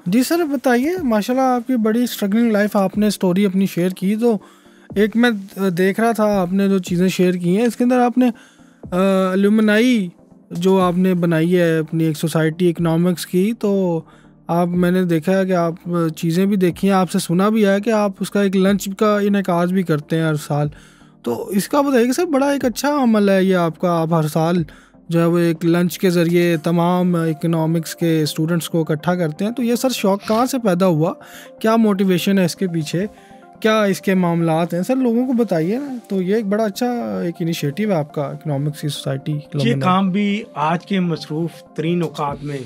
जी sir बताइए, माशाल्लाह आपकी बड़ी स्ट्रगलिंग लाइफ, आपने स्टोरी अपनी शेयर की, तो एक मैं देख रहा था आपने जो चीज़ें शेयर की हैं इसके अंदर आपने एल्यूमनाई जो आपने बनाई है अपनी एक सोसाइटी इकोनॉमिक्स की, तो आप मैंने देखा है कि आप चीज़ें भी देखी हैं, आपसे सुना भी है कि आप उसका एक लंच का इनेकाज भी करते हैं हर साल। तो इसका बताइए कि सर बड़ा एक अच्छा अमल है ये आपका, आप हर साल जो है वो एक लंच के ज़रिए तमाम इकोनॉमिक्स के स्टूडेंट्स को इकट्ठा करते हैं। तो ये सर शौक़ कहाँ से पैदा हुआ, क्या मोटिवेशन है इसके पीछे, क्या इसके मामलात हैं, सर लोगों को बताइए ना। तो ये एक बड़ा अच्छा एक इनिशिएटिव है आपका इकोनॉमिक्स की सोसाइटी। ये काम भी आज के मसरूफ़ तरीन औकात में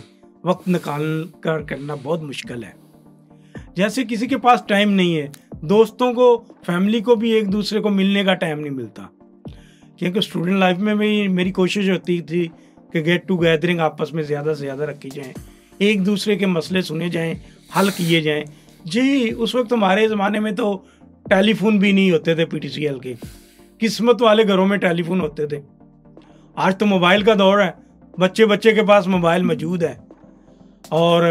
वक्त निकाल कर करना बहुत मुश्किल है। जैसे किसी के पास टाइम नहीं है, दोस्तों को, फैमिली को भी एक दूसरे को मिलने का टाइम नहीं मिलता, क्योंकि स्टूडेंट लाइफ में भी मेरी कोशिश होती थी कि गेट टू गैदरिंग आपस में ज़्यादा से ज़्यादा रखी जाए, एक दूसरे के मसले सुने जाएं, हल किए जाएं। जी उस वक्त हमारे ज़माने में तो टेलीफोन भी नहीं होते थे PTCL के, किस्मत वाले घरों में टेलीफोन होते थे। आज तो मोबाइल का दौर है, बच्चे बच्चे के पास मोबाइल मौजूद है। और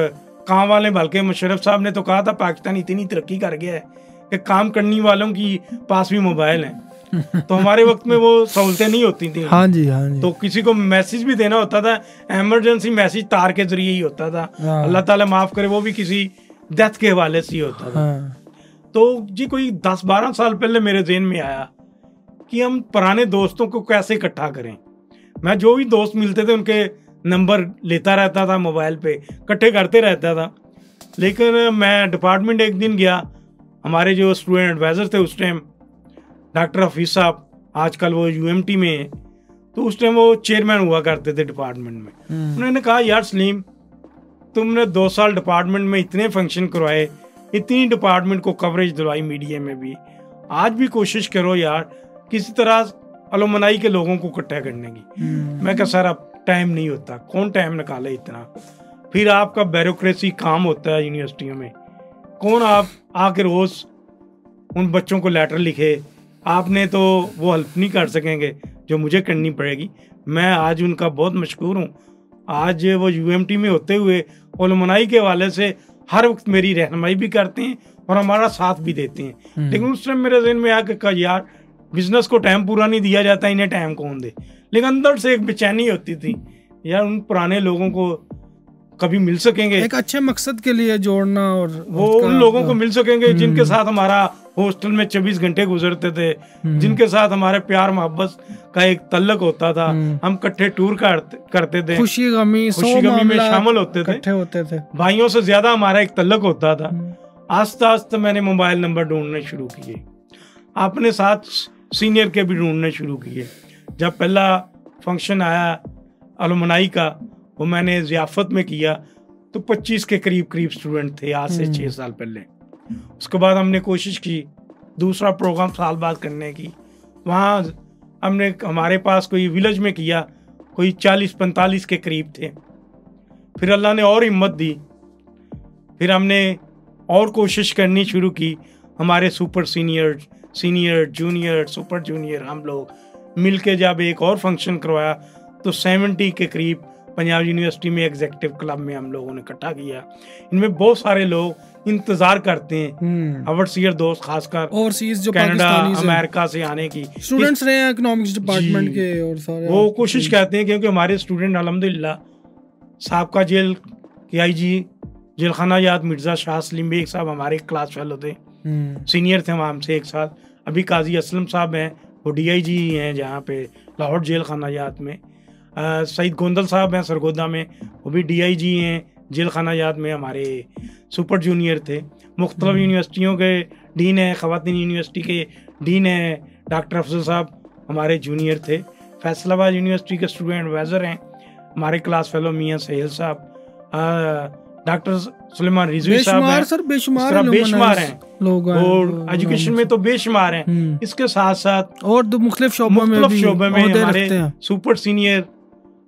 काम वाले, बल्कि मुशर्रफ साहब ने तो कहा था पाकिस्तान इतनी तरक्की कर गया है कि काम करने वालों की पास भी मोबाइल है। तो हमारे वक्त में वो सहूलतें नहीं होती थी। हाँ जी, हाँ जी। तो किसी को मैसेज भी देना होता था, इमरजेंसी मैसेज तार के जरिए ही होता था। अल्लाह ताला माफ़ करे, वो भी किसी डेथ के हवाले से ही होता था। तो जी कोई 10-12 साल पहले मेरे ज़हन में आया कि हम पुराने दोस्तों को कैसे इकट्ठा करें। मैं जो भी दोस्त मिलते थे उनके नंबर लेता रहता था, मोबाइल पे इकट्ठे करते रहता था। लेकिन मैं डिपार्टमेंट एक दिन गया, हमारे जो स्टूडेंट एडवाइज़र थे उस टाइम, डॉक्टर हफीज़ साहब, आजकल वो UMT में हैं, तो उस टाइम वो चेयरमैन हुआ करते थे डिपार्टमेंट में। उन्होंने कहा यार सलीम, तुमने 2 साल डिपार्टमेंट में इतने फंक्शन करवाए, इतनी डिपार्टमेंट को कवरेज दिलवाई मीडिया में भी, आज भी कोशिश करो यार किसी तरह अलुमनाई के लोगों को इकट्ठा करने की। मैं कहा सर अब टाइम नहीं होता, कौन टाइम निकाले इतना, फिर आपका ब्यूरोक्रेसी काम होता है यूनिवर्सिटियों में, कौन आप आके रोज़ उन बच्चों को लेटर लिखे, आपने तो वो हेल्प नहीं कर सकेंगे जो मुझे करनी पड़ेगी। मैं आज उनका बहुत मशकूर हूँ, आज वो UMT में होते हुए उलमनाई के हवाले से हर वक्त मेरी रहनुमाई भी करते हैं और हमारा साथ भी देते हैं। लेकिन उस टाइम मेरे ज़हन में आके कहा यार बिजनेस को टाइम पूरा नहीं दिया जाता, इन्हें टाइम कौन दे। लेकिन अंदर से एक बेचैनी होती थी यार, उन पुराने लोगों को कभी मिल सकेंगे, एक अच्छे मकसद के लिए जोड़ना, और वो उन लोगों को मिल सकेंगे जिनके साथ हमारा हॉस्टल में 24 घंटे गुजरते थे, जिनके साथ हमारे प्यार मोहब्बत का एक तल्लक होता था। हम इकट्ठे टूर करते थे, खुशी गमी में शामिल होते थे, भाइयों से ज्यादा हमारा एक तल्लक होता था। आस्ता आस्ता मैंने मोबाइल नंबर ढूंढने शुरू किए, अपने साथ सीनियर के भी ढूंढने शुरू किए। जब पहला फंक्शन आया अलुमनाई का, वो मैंने ज़ियाफ़त में किया, तो 25 के करीब स्टूडेंट थे आज से 6 साल पहले। उसके बाद हमने कोशिश की दूसरा प्रोग्राम साल बाद करने की, वहाँ हमने हमारे पास कोई विलेज में किया, कोई 40-45 के करीब थे। फिर अल्लाह ने और हिम्मत दी, फिर हमने और कोशिश करनी शुरू की। हमारे super senior junior super junior हम लोग मिल के जब एक और फंक्शन करवाया तो 70 के करीब पंजाब यूनिवर्सिटी में एग्जीक्यूटिव क्लब में हम लोगों ने इकट्ठा किया। इनमें बहुत सारे लोग इंतजार करते हैं, ओवरसीयर दोस्त, खासकर ओवरसीज जो कनाडा अमेरिका से आने की स्टूडेंट्स रहे हैं इकोनॉमिक्स डिपार्टमेंट के, और सारे वो कोशिश करते हैं, क्योंकि हमारे स्टूडेंट अल्हम्दुलिल्लाह साबका जेल के IG जेल खाना याद मिर्ज़ा शाह सलीम बेग साहब हमारे क्लास फेलो थे, सीनियर थे वहाँ हमसे 1 साल। अभी काजी असलम साहब हैं, वो DIG हैं जहाँ पे लाहौर जेल खाना याद में। सईद गोंदल साहब हैं सरगोदा में, वो भी DIG हैं जेल खाना याद में, हमारे सुपर जूनियर थे। मुख्तलिफ यूनिवर्सिटियों के डीन हैं, ख़वातीन यूनिवर्सिटी के डीन हैं डॉक्टर अफजल साहब हमारे जूनियर थे। फैसलाबाद यूनिवर्सिटी के स्टूडेंट एडवाइज़र हैं हमारे क्लास फेलो मियाँ सहेल साहब, डॉक्टर सुलेमान रिजवी साहब हैं, बेशुमार हैं लोग, और एजुकेशन में तो बेशुमार हैं। इसके साथ साथ और मुख्तलिफ शोबों में हमारे सुपर सीनियर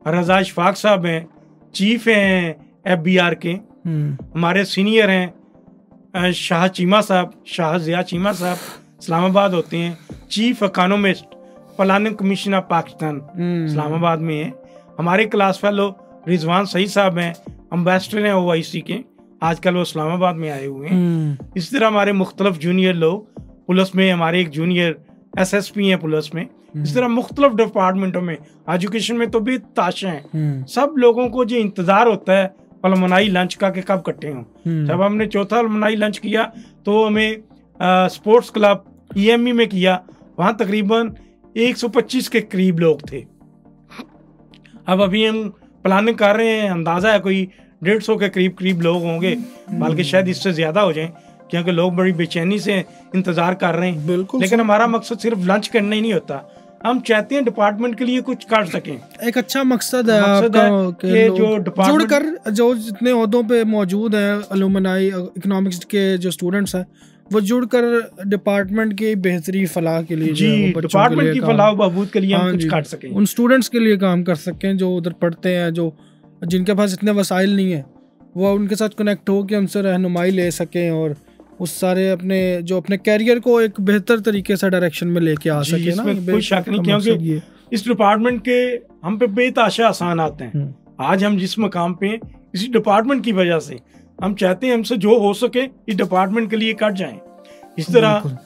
रजा इशफाक साहब हैं, चीफ हैं FBR के। हमारे सीनियर हैं शाह चीमा साहब, शाह ज़िया चीमा साहब इस्लामाबाद होते हैं, chief economist planning commission of Pakistan Islamabad में है। हमारे क्लास फेलो रिजवान सईद साहब हैं, अम्बेसडर हैं OIC के, आजकल वो इस्लामाबाद में आए हुए हैं। इस तरह हमारे मुख्तलिफ जूनियर लोग पुलिस में, हमारे एक जूनियर SSP हैं पुलिस में। इस तरह मुख्तलिफ डिपार्टमेंटों में, एजुकेशन में तो भी ताशा हैं। सब लोगों को जो इंतजार होता है अलमनाई लंच का कि कब इकट्ठे हों। जब हमने चौथा अलमनाई लंच किया तो हमें स्पोर्ट्स क्लब EME में किया, वहाँ तकरीबन 125 के करीब लोग थे। अब अभी हम प्लानिंग कर रहे हैं, अंदाजा है कोई 150 के करीब लोग होंगे, बल्कि शायद इससे ज्यादा हो जाएं, क्योंकि लोग बड़ी बेचैनी से इंतजार कर रहे हैं। बिल्कुल। लेकिन हमारा मकसद सिर्फ लंच करना ही नहीं होता, हम चाहते हैं डिपार्टमेंट के लिए कुछ कर सकें। एक अच्छा मकसद है आपका कि जो जुड़कर जो जितने ओहदों पे मौजूद हैं अलुमनाई इकोनॉमिक्स के जो स्टूडेंट्स हैं, वो जुड़कर डिपार्टमेंट की बेहतरी फलाह के लिए, जी, डिपार्टमेंट की फलाह बहबूद के लिए हम कुछ कर सकें, उन स्टूडेंट्स के लिए काम कर सकें जो उधर पढ़ते हैं, जो जिनके पास इतने वसाइल नहीं है, वो उनके साथ कनेक्ट हो के उनसे रहनुमाई ले सकें और उस सारे अपने कैरियर को एक बेहतर तरीके से डायरेक्शन में लेके आ सके ना। कोई शक नहीं, क्योंकि इस डिपार्टमेंट के हम पे बेताशा आसान आते हैं। आज हम जिस मकाम पे इसी डिपार्टमेंट की वजह से हम चाहते हैं हमसे जो हो सके इस डिपार्टमेंट के लिए कर जाएं। इस तरह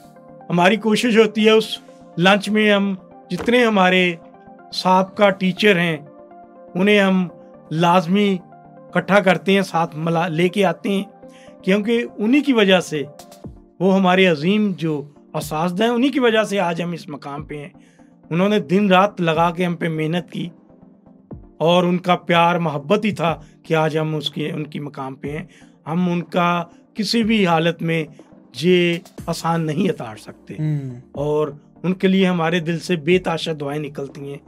हमारी कोशिश होती है उस लंच में हम जितने हमारे साहबका टीचर हैं उन्हें हम लाजमी इकट्ठा करते हैं, साथ लेके आते हैं, क्योंकि उन्हीं की वजह से वो हमारे अजीम जो असातिज़ा हैं, उन्हीं की वजह से आज हम इस मकाम पे हैं। उन्होंने दिन रात लगा के हम पे मेहनत की और उनका प्यार मोहब्बत ही था कि आज हम उनकी मकाम पे हैं। हम उनका किसी भी हालत में ये आसान नहीं उतार सकते और उनके लिए हमारे दिल से बेताशा दुआएं निकलती हैं।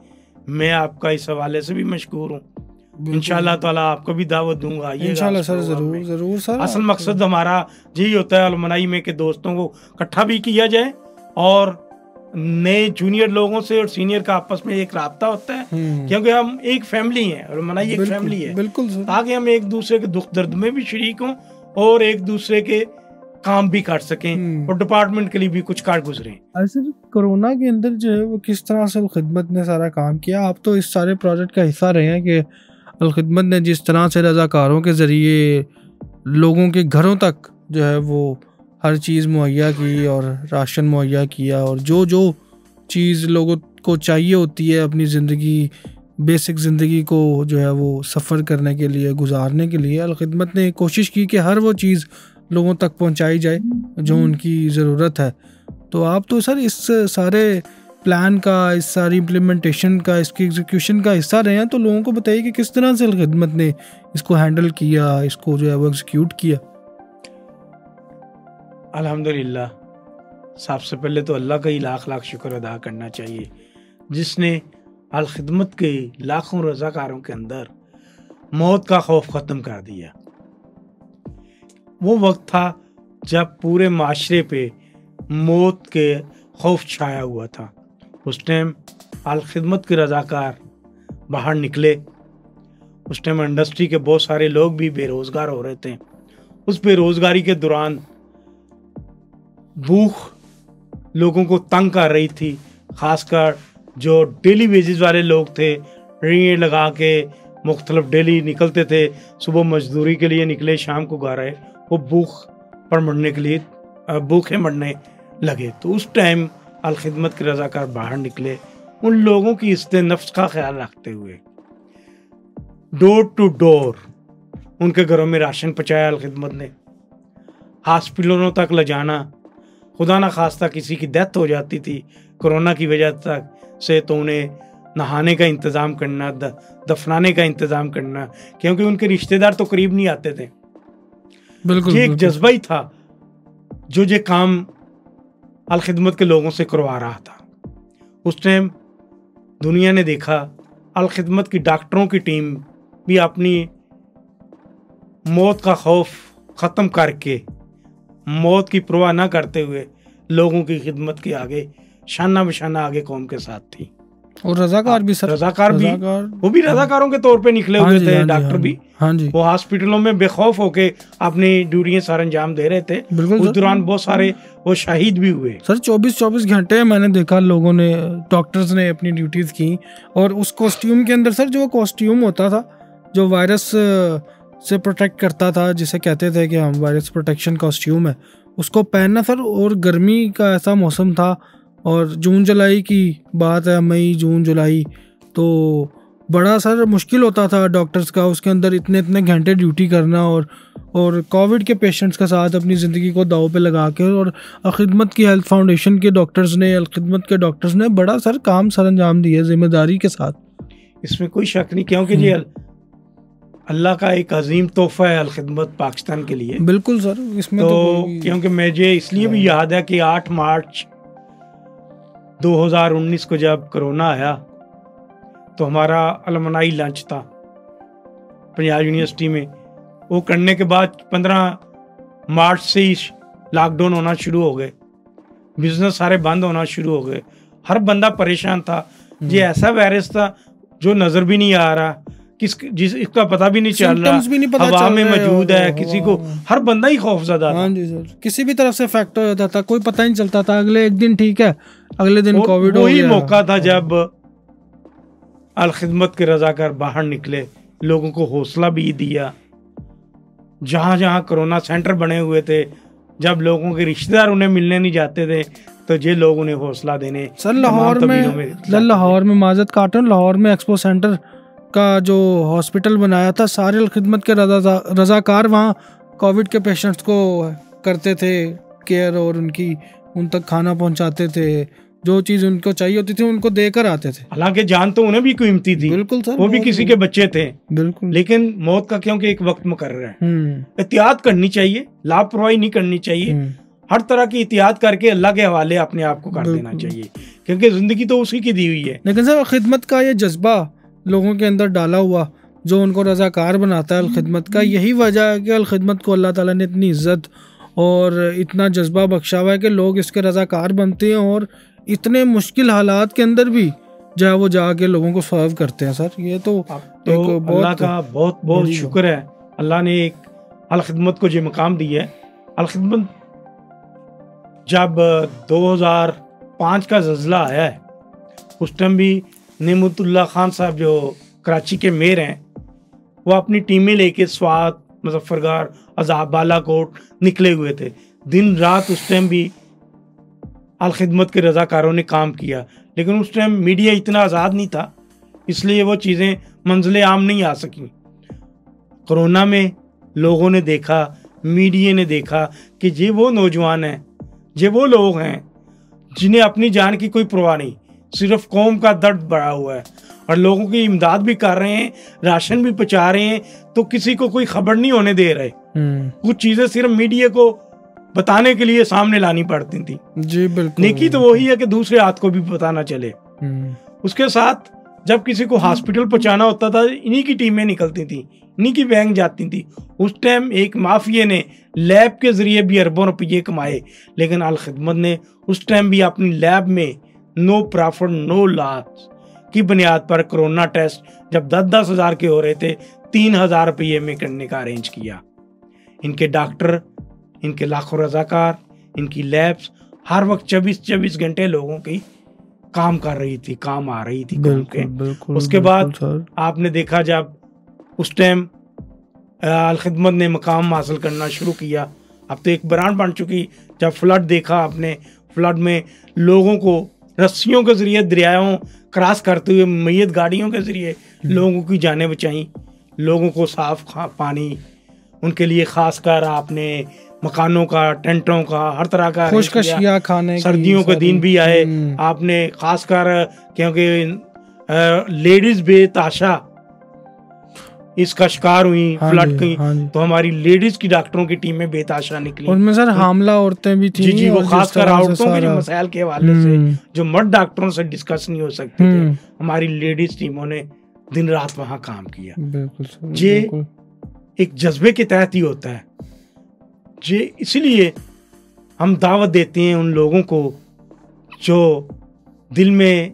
मैं आपका इस हवाले से भी मशकूर हूँ। इंशाल्लाह ताला आपको भी दावत दूंगा, इंशाल्लाह सर, जरूर सर। असल मकसद हमारा यही होता है अलमनाई में कि दोस्तों को इकट्ठा भी किया जाए और नए जूनियर लोगों से और सीनियर का आपस में एक राब्ता होता है, क्योंकि हम एक फैमिली है, अलमनाई एक फैमिली है। बिल्कुल, ताकि हम एक दूसरे के दुख दर्द में भी शरीक हों और एक दूसरे के काम भी कर सकें और डिपार्टमेंट के लिए भी कुछ कर गुजरें। ऐसे कोरोना के अंदर जो है वो किस तरह से खिदमत ने सारा काम किया? आप तो इस सारे प्रोजेक्ट का हिस्सा रहे हैं कि अलखिदमत ने जिस तरह से रज़ाकारों के ज़रिए लोगों के घरों तक जो है वो हर चीज़ मुहैया की और राशन मुहैया किया और जो जो चीज़ लोगों को चाहिए होती है अपनी ज़िंदगी, बेसिक ज़िंदगी को जो है वो सफ़र करने के लिए, गुजारने के लिए, अलखिदमत ने कोशिश की कि हर वो चीज़ लोगों तक पहुंचाई जाए जो उनकी ज़रूरत है। तो आप तो सर इस सारे प्लान का, इस सारी इम्प्लीमेंटेशन का, इसकी एग्जीक्यूशन का हिस्सा रहे हैं, तो लोगों को बताइए कि किस तरह से अलखिदमत ने इसको हैंडल किया, इसको जो है वो एग्जीक्यूट किया। अल्हम्दुलिल्लाह, सबसे पहले तो अल्लाह का ही लाख लाख शुक्र अदा करना चाहिए जिसने अलखिदमत के लाखों रज़ाकारों के अंदर मौत का खौफ ख़त्म कर दिया। वो वक्त था जब पूरे माशरे पे मौत के खौफ छाया हुआ था। उस टाइम अलखिदमत के रज़ाकार बाहर निकले। उस टाइम इंडस्ट्री के बहुत सारे लोग भी बेरोज़गार हो रहे थे। उस बेरोज़गारी के दौरान भूख लोगों को तंग कर रही थी, ख़ासकर जो डेली वेजेस वाले लोग थे, रीढ़ लगा के मुख्तलिफ डेली निकलते थे, सुबह मजदूरी के लिए निकले, शाम को घर आए, वो भूख पर मरने के लिए भूखे मरने लगे। तो उस टाइम अलखिदमत के रज़ाकार बाहर निकले, उन लोगों की इज्जत नफ्स का ख्याल रखते हुए डोर टू डोर उनके घरों में राशन पहुँचाया अलखिदमत ने। हॉस्पिटलों तक ले जाना, खुदा ना खास्ता किसी की डेथ हो जाती थी कोरोना की वजह तक से, तो उन्हें नहाने का इंतज़ाम करना, दफनाने का इंतज़ाम करना, क्योंकि उनके रिश्तेदार तो करीब नहीं आते थे। बिल्कुल, ये एक जज्बा ही था जो ये काम अलखिदमत के लोगों से करवा रहा था। उस टाइम दुनिया ने देखा अलखिदमत की डॉक्टरों की टीम भी अपनी मौत का खौफ ख़त्म करके, मौत की परवाह ना करते हुए लोगों की खिदमत के आगे शाना बशाना आगे कौम के साथ थी। और रज़ाकार भी सर, रज़ाकार भी वो भी रज़ाकारों के तौर पे निकले हुए थे। डॉक्टर भी वो हॉस्पिटलों में बेखौफ होके अपनी ड्यूटियां सर अंजाम दे रहे थे। उस दौरान बहुत सारे वो शहीद भी हुए। सर 24 घंटे मैंने देखा लोगों ने, डॉक्टर्स ने अपनी ड्यूटीज की, और उस कॉस्ट्यूम के अंदर सर जो कॉस्ट्यूम होता था, जो वायरस से प्रोटेक्ट करता था, जिसे कहते थे कि हम वायरस प्रोटेक्शन कॉस्ट्यूम है, उसको पहनना सर। और गर्मी का ऐसा मौसम था, और जून जुलाई की बात है, मई जून जुलाई, तो बड़ा सर मुश्किल होता था डॉक्टर्स का उसके अंदर इतने इतने घंटे ड्यूटी करना, और कोविड के पेशेंट्स के साथ अपनी ज़िंदगी को दाव पे लगा के। और खिदमत की हेल्थ फाउंडेशन के डॉक्टर्स ने, खिदमत के डॉक्टर्स ने बड़ा सर काम सर अंजाम दिए जिम्मेदारी के साथ। इसमें कोई शक नहीं, क्योंकि जी अल्लाह का एक अजीम तोहफा है खिदमत पाकिस्तान के लिए। बिल्कुल सर, इसमें तो क्योंकि मुझे इसलिए भी याद है कि 8 मार्च 2019 को जब कोरोना आया तो हमारा अलमनाई लंच था पंजाब यूनिवर्सिटी में। वो करने के बाद 15 मार्च से ही लॉकडाउन होना शुरू हो गए, बिजनेस सारे बंद होना शुरू हो गए, हर बंदा परेशान था। ये ऐसा वायरस था जो नज़र भी नहीं आ रहा, इसका पता भी नहीं चल रहा, हवा में मौजूद है, किसी को, हर बंदा ही खौफजदा था। हाँ जी सर, किसी भी तरफ से इफेक्ट हो जाता था, कोई पता नहीं चलता था। अगले एक दिन ठीक है, अगले दिन कोविड हो गया। वही मौका था जब अल खिदमत के रजाकार बाहर निकले, लोगों को हौसला भी दिया। जहाँ जहाँ कोरोना सेंटर बने हुए थे, जब लोगों के रिश्तेदार उन्हें मिलने नहीं जाते थे, तो ये लोग उन्हें हौसला देने। सर लाहौर में माजत काटन, लाहौर में एक्सपो सेंटर का जो हॉस्पिटल बनाया था, सारे अल खिदमत के रजाकार वहाँ कोविड के पेशेंट्स को करते थे केयर, और उन तक खाना पहुँचाते थे, जो चीज़ उनको चाहिए होती थी उनको देकर आते थे। हालांकि जान तो उन्हें भी कीमती थी। बिल्कुल सर, वो भी किसी के बच्चे थे। बिल्कुल। लेकिन मौत का क्योंकि एक वक्त मुकर्रर है, एहतियात करनी चाहिए, लापरवाही नहीं करनी चाहिए। हर तरह की एहतियात करके अल्लाह के हवाले अपने आप को कर देना चाहिए, क्योंकि जिंदगी तो उसी की दी हुई है। लेकिन सर खिदमत का ये जज्बा लोगों के अंदर डाला हुआ, जो उनको रजाकार बनाता है अल खिदमत का, यही वजह है कि अल खिदमत को अल्लाह ताला ने इतनी इज्जत और इतना जज्बा बख्शा हुआ है कि लोग इसके रजाकार बनते हैं, और इतने मुश्किल हालात के अंदर भी जो है वो जाके लोगों को सर्व करते हैं। सर ये तो अल्लाह का बहुत बहुत शुक्र है, अल्लाह ने एक अल खिदमत को जो मकाम दिया है। अल खिदमत जब 2005 का ज़ल्ज़ला आया है, उस टाइम भी नेमतुल्लाह खान साहब जो कराची के मेयर हैं, वो अपनी टीमें लेके स्वात, मुजफ्फरगढ़, अज़ाब, बालाकोट निकले हुए थे। दिन रात उस टाइम भी अल खिदमत के रज़ाकारों ने काम किया, लेकिन उस टाइम मीडिया इतना आज़ाद नहीं था, इसलिए वो चीज़ें मंजिल आम नहीं आ सकी। कोरोना में लोगों ने देखा, मीडिया ने देखा कि ये वो नौजवान हैं, ये वो लोग हैं जिन्हें अपनी जान की कोई परवाह नहीं, सिर्फ कौम का दर्द बढ़ा हुआ है, और लोगों की इमदाद भी कर रहे हैं, राशन भी पहुँचा रहे हैं, तो किसी को कोई खबर नहीं होने दे रहे। कुछ चीज़ें सिर्फ मीडिया को बताने के लिए सामने लानी पड़ती थी। जी बिल्कुल। नेकी तो वही है कि दूसरे हाथ को भी पता ना चले। उसके साथ जब किसी को हॉस्पिटल पहुंचाना होता था, इन्हीं की टीमें निकलती थी, इन्हीं की वैन जाती थी। उस टाइम एक माफिया ने लैब के जरिए भी अरबों रुपये कमाए, लेकिन अल खिदमत ने उस टाइम भी अपनी लैब में नो प्रॉफिट नो लॉस की बुनियाद पर कोरोना टेस्ट जब 10-10 हज़ार के हो रहे थे, 3,000 रुपये में करने का अरेंज किया। इनके डॉक्टर, इनके लाखों रजाकार, इनकी लैब्स हर वक्त 24-24 घंटे लोगों की काम कर रही थी, काम आ रही थी। बिल्कुल, उसके बाद आपने देखा जब उस टाइम अल खिदमत ने मकाम हासिल करना शुरू किया, अब तो एक ब्रांड बन चुकी। जब फ्लड देखा आपने, फ्लड में लोगों को रस्सियों के जरिए दरियाओं क्रॉस करते हुए मैयत गाड़ियों के जरिए लोगों की जानें बचाई, लोगों को साफ पानी, उनके लिए खास कर आपने मकानों का, टेंटों का, हर तरह का खुशकशिया खाने, सर्दियों के दिन भी आए आपने, खास कर क्योंकि लेडीज बेताशा इसका शिकार हुई फ्लड की, तो हमारी लेडीज की डॉक्टरों की टीमें बेताशा निकली। उनमें सर हामला औरतें भी थी। जी, वो खासकर औरतों के जो मसाइल के हवाले से जो मर्द डॉक्टरों से डिस्कस नहीं हो सकते थे, हमारी लेडीज टीमों ने दिन रात वहाँ काम किया। ये एक जज्बे के तहत ही होता है। ये इसलिए हम दावत देते हैं उन लोगों को जो दिल में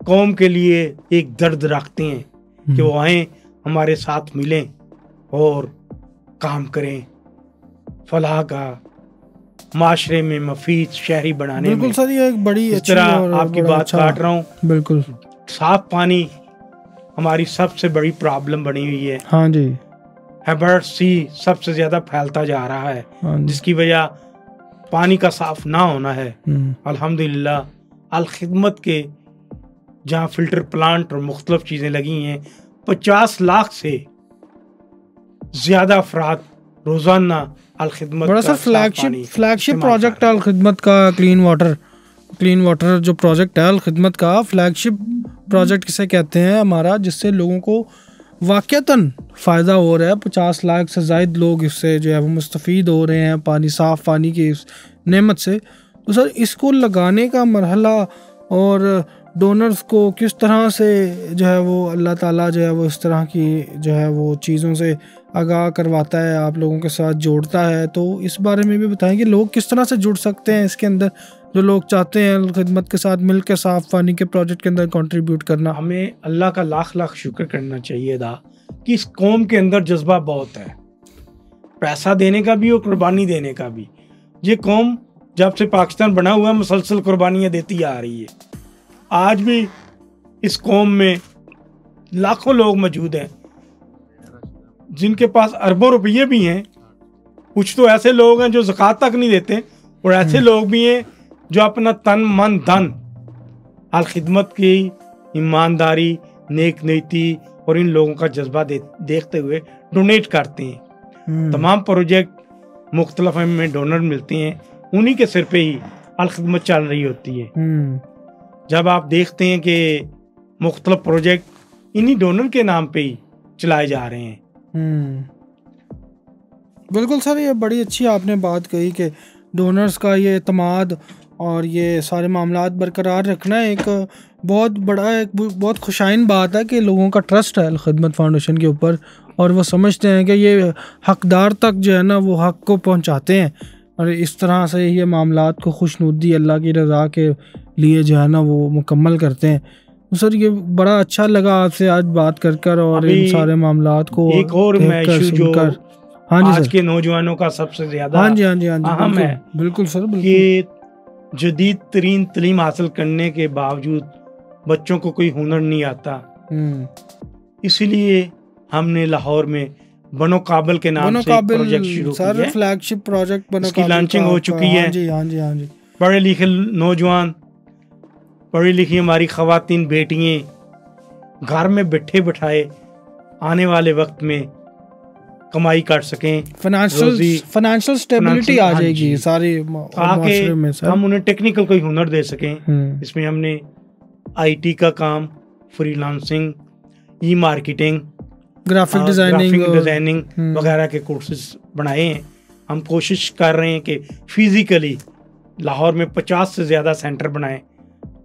कौम के लिए एक दर्द रखते हैं कि वो आए, हमारे साथ मिलें और काम करें फलाह का, माशरे में मफीद शहरी बनाने में। सर ये एक बड़ी इस तरह आपकी बात काट रहा हूँ। बिल्कुल, साफ पानी हमारी सबसे बड़ी प्रॉब्लम बनी हुई है। हाँ जी, हेबर्ट सी सबसे ज्यादा फैलता जा रहा है, जिसकी वजह पानी का साफ ना होना है। अल्हम्दुलिल्लाह अल खिदमत के जहाँ फिल्टर प्लांट और मुख्तलिफ चीज़ें लगी हैं, 50 लाख से ज़्यादा अफराद रोज़ाना अल खिदमत बड़ा सा फ्लैगशिप प्रोजेक्ट है अल खिदमत का। क्लीन वाटर जो प्रोजेक्ट है अल खिदमत का, फ्लैगशिप प्रोजेक्ट किसे कहते हैं हमारा, जिससे लोगों को वाक़तन फ़ायदा हो रहा है। 50 लाख से ज़ायद लोग इससे जो है वो मुस्तफ़ीद हो रहे हैं पानी, साफ़ पानी की इस नेमत से। तो सर इसको लगाने का मरहला और डोनर्स को किस तरह से जो है वो अल्लाह ताला जो है वो इस तरह की जो है वो चीज़ों से आगाह करवाता है, आप लोगों के साथ जोड़ता है, तो इस बारे में भी बताएं कि लोग किस तरह से जुड़ सकते हैं इसके अंदर, जो लोग चाहते हैं खिदमत के साथ मिलकर साफ़ पानी के प्रोजेक्ट के अंदर कंट्रीब्यूट करना। हमें अल्लाह का लाख लाख शुक्र करना चाहिए था कि इस कौम के अंदर जज्बा बहुत है, पैसा देने का भी और कुर्बानी देने का भी। ये कौम जब से पाकिस्तान बना हुआ मुसलसल कुर्बानियाँ देती आ रही है। आज भी इस कौम में लाखों लोग मौजूद हैं जिनके पास अरबों रुपये भी हैं। कुछ तो ऐसे लोग हैं जो ज़कात तक नहीं देते, और ऐसे लोग भी हैं जो अपना तन मन धन अल खिदमत की ईमानदारी, नेक नीति और इन लोगों का जज्बा देखते हुए डोनेट करते हैं। तमाम प्रोजेक्ट मुख्तलिफ में डोनर मिलते हैं, उन्हीं के सिर पे ही अल खिदमत चल रही होती है। जब आप देखते हैं कि मुख्तलिफ प्रोजेक्ट इन्हीं डोनर के नाम पे ही चलाए जा रहे हैं। बिल्कुल सर, ये बड़ी अच्छी आपने बात कही कि डोनर्स का ये एतमाद और ये सारे मामलात बरकरार रखना एक बहुत खुशाइन बात है कि लोगों का ट्रस्ट है अल खिदमत फाउंडेशन के ऊपर, और वो समझते हैं कि ये हकदार तक जो है ना वो हक को पहुंचाते हैं, और इस तरह से ये मामलात को खुशनुदी अल्लाह की रज़ा के लिए जो है ना वो मुकम्मल करते हैं। तो सर ये बड़ा अच्छा लगा आपसे आज बात कर और इन सारे मामलात को एक और इशू जो आज के नौजवानों का सबसे ज्यादा अहम है, बिल्कुल सर, कि जदीद तरीन तालीम हासिल करने के बावजूद बच्चों को कोई हुनर नहीं आता। इसलिए हमने लाहौर में बनो काबिल के नाम से प्रोजेक्ट शुरू किया है। फ्लैगशिप प्रोजेक्ट बनो काबिल, लॉन्चिंग हो चुकी है। हाँ जी। पढ़े लिखे नौजवान, पढ़ी लिखी हमारी ख़वातीन बेटियां घर में बैठे बिठाए आने वाले वक्त में कमाई कर सकें, फाइनेंशियल स्टेबिलिटी आ जाएगी सारी माशरे में सर। हम उन्हें टेक्निकल कोई हुनर दे सकें। इसमें हमने आईटी का काम, फ्रीलांसिंग, ई मार्केटिंग, ग्राफिक डिजाइनिंग वगैरह के कोर्सेज बनाए हैं। हम कोशिश कर रहे हैं कि फिजिकली लाहौर में 50 से ज़्यादा सेंटर बनाएं,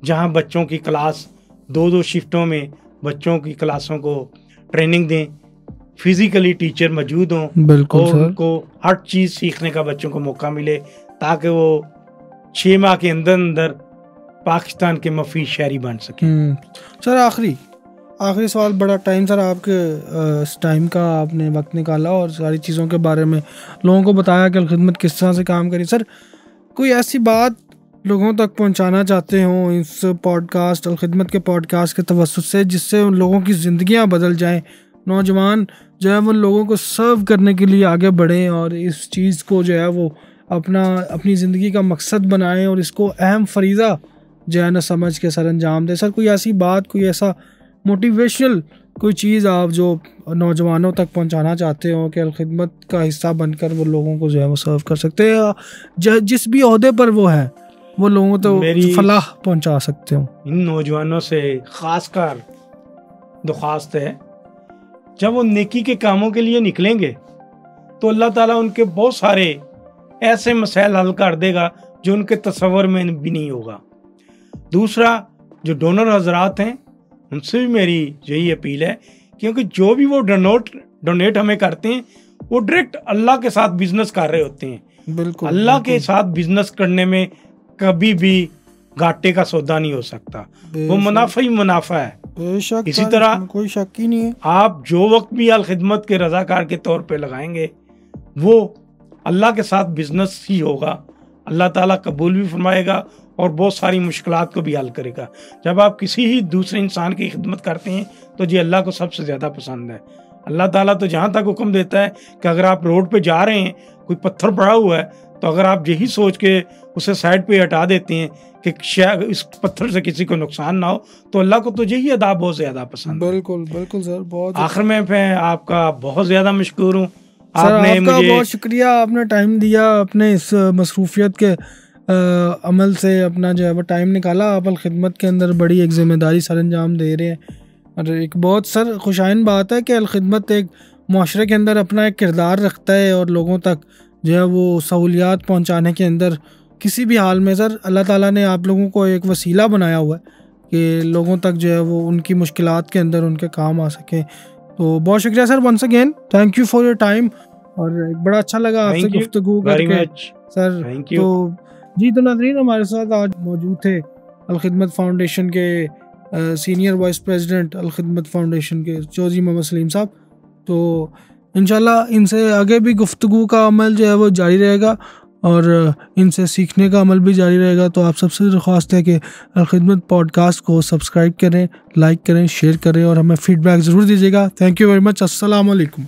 जहां बच्चों की क्लास 2-2 शिफ्टों में बच्चों की क्लासों को ट्रेनिंग दें, फिजिकली टीचर मौजूद हों और उनको हर चीज़ सीखने का बच्चों को मौका मिले, ताकि वो 6 माह के अंदर अंदर पाकिस्तान के मफीद शहरी बन सके। सर आखिरी सवाल, बड़ा टाइम सर आपके इस टाइम का आपने वक्त निकाला और सारी चीज़ों के बारे में लोगों को बताया कि खिदमत किस तरह से काम करी। सर कोई ऐसी बात लोगों तक पहुंचाना चाहते हो इस पॉडकास्ट और खिदमत के पॉडकास्ट के तवस्सुत से, जिससे उन लोगों की ज़िंदगियां बदल जाएं, नौजवान जो है वो लोगों को सर्व करने के लिए आगे बढ़ें और इस चीज़ को जो है वो अपनी ज़िंदगी का मकसद बनाएं और इसको अहम फरीज़ा जो है ना समझ के सर अंजाम दें। सर कोई ऐसी बात, कोई ऐसा मोटिवेशनल कोई चीज़ आप जो नौजवानों तक पहुंचाना चाहते हो कि खिदमत का हिस्सा बनकर वो लोगों को जो है वो सर्व कर सकते हैं, जिस भी ओहदे पर वो है वो लोगों तो फलाह पहुंचा सकते हो। इन नौजवानों से खासकर दरख्वास्त है, जब वो नेकी के कामों के लिए निकलेंगे तो अल्लाह ताला उनके बहुत सारे ऐसे मसाइल हल कर देगा जो उनके तस्वर में भी नहीं होगा। दूसरा, जो डोनर हजरात हैं उनसे भी मेरी यही अपील है, क्योंकि जो भी वो डोनेट हमें करते हैं वो डायरेक्ट अल्लाह के साथ बिजनेस कर रहे होते हैं। बिल्कुल, अल्लाह के साथ बिजनेस करने में कभी भी घाटे का सौदा नहीं हो सकता, वो मुनाफा ही मुनाफा है। बेशक, इसी तरह कोई शक ही नहीं है, आप जो वक्त भी अल खिदमत के रजाकार के तौर पे लगाएंगे वो अल्लाह के साथ बिजनेस ही होगा, अल्लाह ताला कबूल भी फरमाएगा और बहुत सारी मुश्किलात को भी हल करेगा। जब आप किसी ही दूसरे इंसान की खिदमत करते हैं तो जी अल्लाह को सबसे ज़्यादा पसंद है। अल्लाह ताला तो जहाँ तक हुक्म देता है कि अगर आप रोड पे जा रहे हैं, कोई पत्थर पड़ा हुआ है, तो अगर आप यही सोच के उसे साइड पे हटा देते हैं कि शायद इस पत्थर से किसी को नुकसान ना हो, तो अल्लाह को तो यही अदा बहुत ज़्यादा पसंद है। बिल्कुल बिल्कुल सर, बहुत आखिर में मैं आपका बहुत ज़्यादा मशकूर हूँ। सर आपका बहुत शुक्रिया, आपने टाइम दिया, अपने इस मसरूफियत के अमल से अपना जो है वो टाइम निकाला। आप अलखिदमत के अंदर बड़ी एक ज़िम्मेदारी सर अंजाम दे रहे हैं, और एक बहुत सर खुशाइन बात है कि अलखिदमत एक माशरे के अंदर अपना एक किरदार रखता है, और लोगों तक जो है वो सहूलियात पहुँचाने के अंदर किसी भी हाल में सर अल्लाह ताला ने आप लोगों को एक वसीला बनाया हुआ है कि लोगों तक जो है वो उनकी मुश्किलात के अंदर उनके काम आ सके। तो बहुत शुक्रिया sir, once again thank you for your time, और बड़ा अच्छा लगा आपसे गुफ्तगू करके सर। तो जी, तो नाज़रीन हमारे साथ आज मौजूद थे अलखिदमत फाउंडेशन के senior vice president Alkhidmat foundation के चौधरी मोहम्मद सलीम साहब। तो इंशाल्लाह इनसे आगे भी गुफ्तगू का अमल जो है वो जारी रहेगा, और इनसे सीखने का अमल भी जारी रहेगा। तो आप सबसे दरख्वास्त है कि अलखिदमत पॉडकास्ट को सब्सक्राइब करें, लाइक करें, शेयर करें, और हमें फीडबैक ज़रूर दीजिएगा। Thank you very much. अस्सलाम वालेकुम।